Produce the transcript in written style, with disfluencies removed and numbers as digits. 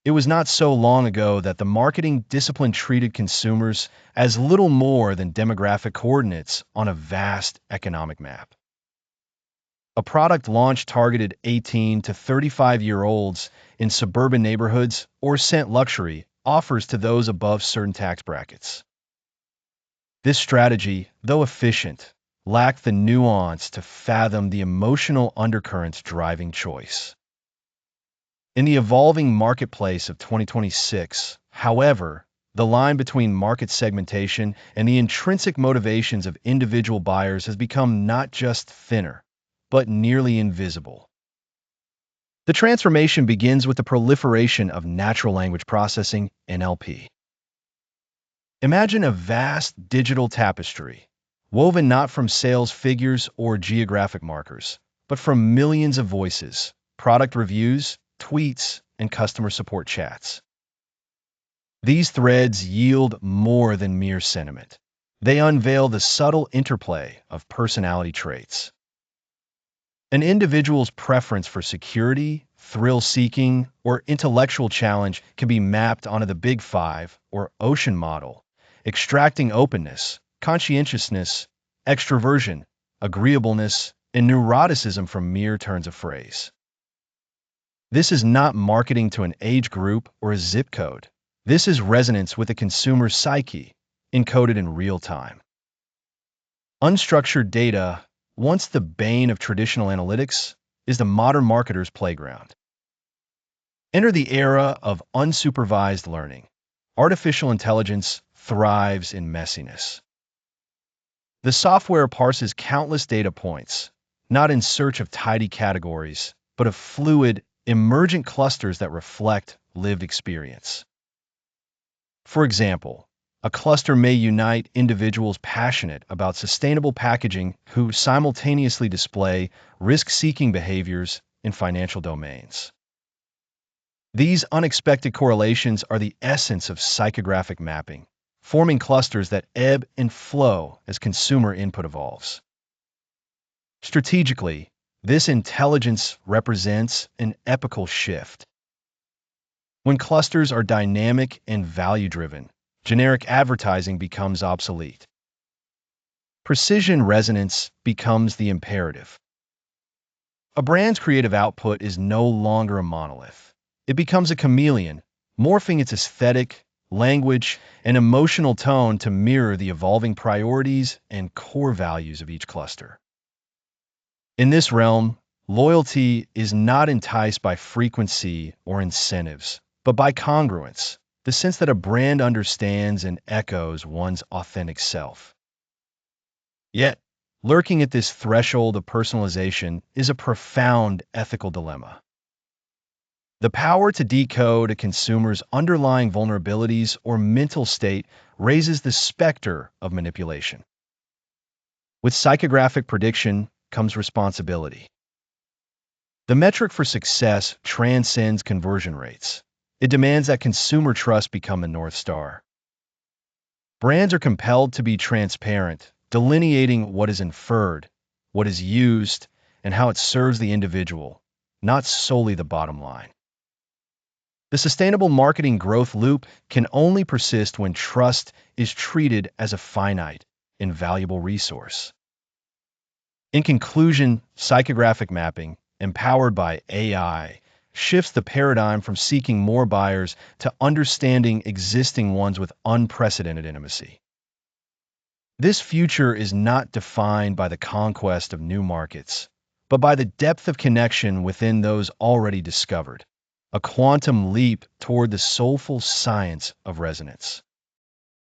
It was not so long ago that the marketing discipline treated consumers as little more than demographic coordinates on a vast economic map. A product launch targeted 18 to 35-year-olds in suburban neighborhoods or sent luxury offers to those above certain tax brackets. This strategy, though efficient, lacked the nuance to fathom the emotional undercurrents driving choice. In the evolving marketplace of 2026, however, the line between market segmentation and the intrinsic motivations of individual buyers has become not just thinner, but nearly invisible. The transformation begins with the proliferation of natural language processing, (NLP). Imagine a vast digital tapestry, woven not from sales figures or geographic markers, but from millions of voices, product reviews, tweets, and customer support chats. These threads yield more than mere sentiment. They unveil the subtle interplay of personality traits. An individual's preference for security, thrill-seeking, or intellectual challenge can be mapped onto the Big Five or Ocean model, extracting openness, conscientiousness, extroversion, agreeableness, and neuroticism from mere turns of phrase. This is not marketing to an age group or a zip code. This is resonance with a consumer's psyche, encoded in real time. Unstructured data, once the bane of traditional analytics, is the modern marketer's playground. Enter the era of unsupervised learning. Artificial intelligence thrives in messiness. The software parses countless data points, not in search of tidy categories, but of fluid, emergent clusters that reflect lived experience. For example, a cluster may unite individuals passionate about sustainable packaging who simultaneously display risk-seeking behaviors in financial domains. These unexpected correlations are the essence of psychographic mapping, forming clusters that ebb and flow as consumer input evolves. Strategically, this intelligence represents an epochal shift. When clusters are dynamic and value-driven, generic advertising becomes obsolete. Precision resonance becomes the imperative. A brand's creative output is no longer a monolith. It becomes a chameleon, morphing its aesthetic, language, and emotional tone to mirror the evolving priorities and core values of each cluster. In this realm, loyalty is not enticed by frequency or incentives, but by congruence, the sense that a brand understands and echoes one's authentic self. Yet, lurking at this threshold of personalization is a profound ethical dilemma. The power to decode a consumer's underlying vulnerabilities or mental state raises the specter of manipulation. With psychographic prediction comes responsibility. The metric for success transcends conversion rates. It demands that consumer trust become a North Star. Brands are compelled to be transparent, delineating what is inferred, what is used, and how it serves the individual, not solely the bottom line. The sustainable marketing growth loop can only persist when trust is treated as a finite, invaluable resource. In conclusion, psychographic mapping, empowered by AI, shifts the paradigm from seeking more buyers to understanding existing ones with unprecedented intimacy. This future is not defined by the conquest of new markets, but by the depth of connection within those already discovered, a quantum leap toward the soulful science of resonance.